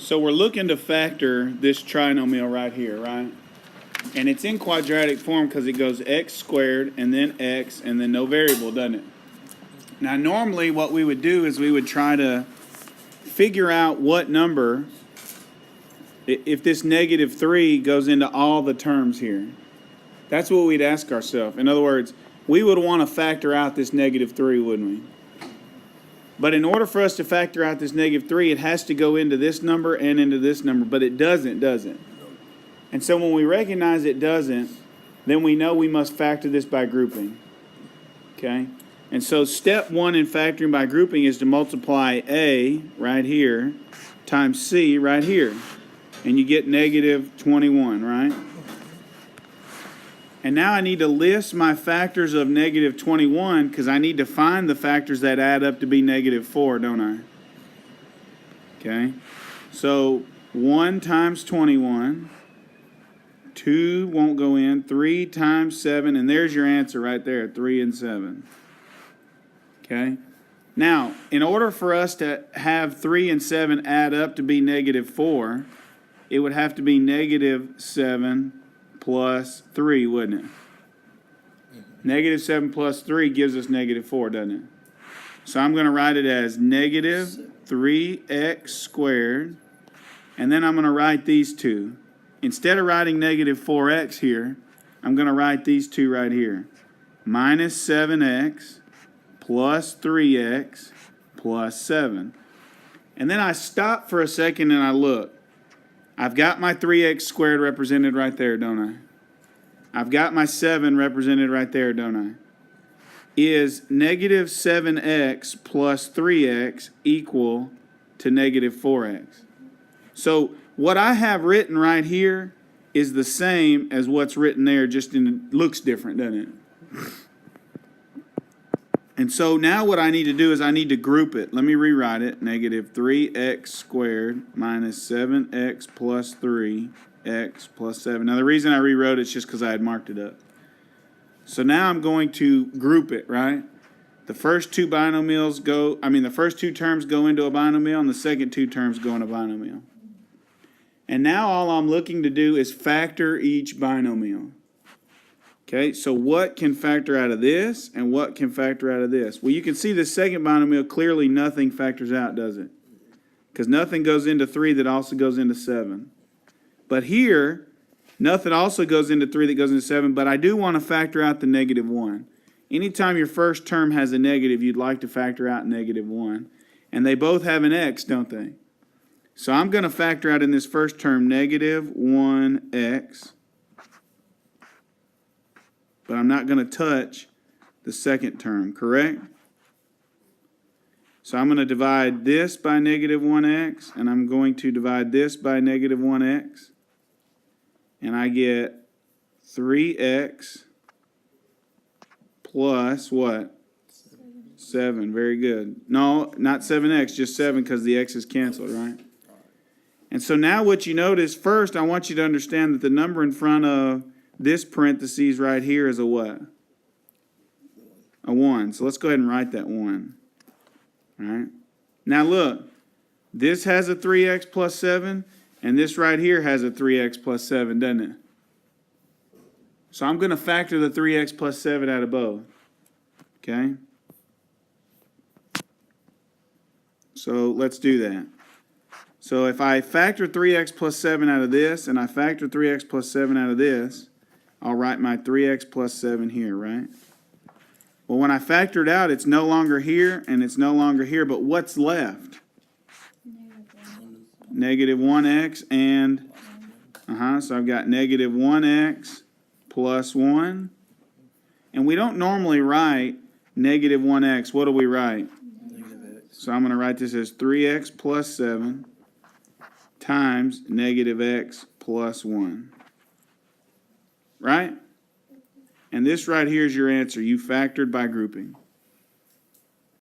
So we're looking to factor this trinomial right here, right? And it's in quadratic form because it goes x squared and then x and then no variable, doesn't it? Now normally what we would do is we would try to figure out what number, if this -3 goes into all the terms here. That's what we'd ask ourselves. In other words, we would want to factor out this -3, wouldn't we? But in order for us to factor out this -3, it has to go into this number and into this number, but it doesn't, does it? And so when we recognize it doesn't, then we know we must factor this by grouping. Okay? And so step 1 in factoring by grouping is to multiply A right here times C right here. And you get -21, right? And now I need to list my factors of -21 because I need to find the factors that add up to be -4, don't I? Okay? So 1 times 21, 2 won't go in, 3 times 7, and there's your answer right there, 3 and 7. Okay? Now, in order for us to have 3 and 7 add up to be -4, it would have to be -7 plus 3, wouldn't it? -7 plus 3 gives us -4, doesn't it? So I'm going to write it as -3x squared, and then I'm going to write these two. Instead of writing -4x here, I'm going to write these two right here. -7x plus 3x plus 7. And then I stop for a second and I look. I've got my 3x squared represented right there, don't I? I've got my 7 represented right there, don't I? Is -7x plus 3x equal to -4x? So what I have written right here is the same as what's written there, just looks different, doesn't it? And so now what I need to do is I need to group it. Let me rewrite it. -3x squared minus 7x plus 3x plus 7. Now the reason I rewrote it is just because I had marked it up. So now I'm going to group it, right? The first two terms go into a binomial, and the second two terms go in a binomial. And now all I'm looking to do is factor each binomial. Okay, so what can factor out of this, and what can factor out of this? Well, you can see the second binomial, clearly nothing factors out, does it? Because nothing goes into 3 that also goes into 7. But here, nothing also goes into 3 that goes into 7, but I do want to factor out the -1. Anytime your first term has a negative, you'd like to factor out -1. And they both have an x, don't they? So I'm going to factor out in this first term -1x. But I'm not going to touch the second term, correct? So I'm going to divide this by -1x, and I'm going to divide this by -1x. And I get 3x plus what? 7. Very good. No, not 7x, just 7 because the x is canceled, right? And so now what you notice, first I want you to understand that the number in front of this parentheses right here is a what? A 1. So let's go ahead and write that 1. All right. Now look, this has a 3x plus 7, and this right here has a 3x plus 7, doesn't it? So I'm going to factor the 3x plus 7 out of both. Okay? So let's do that. So if I factor 3x plus 7 out of this, and I factor 3x plus 7 out of this, I'll write my 3x plus 7 here, right? Well, when I factor it out, it's no longer here, and it's no longer here, but what's left? -1x and, so I've got -1x plus 1. And we don't normally write -1x. What do we write? So I'm going to write this as 3x plus 7 times -x plus 1. Right? And this right here is your answer. You factored by grouping.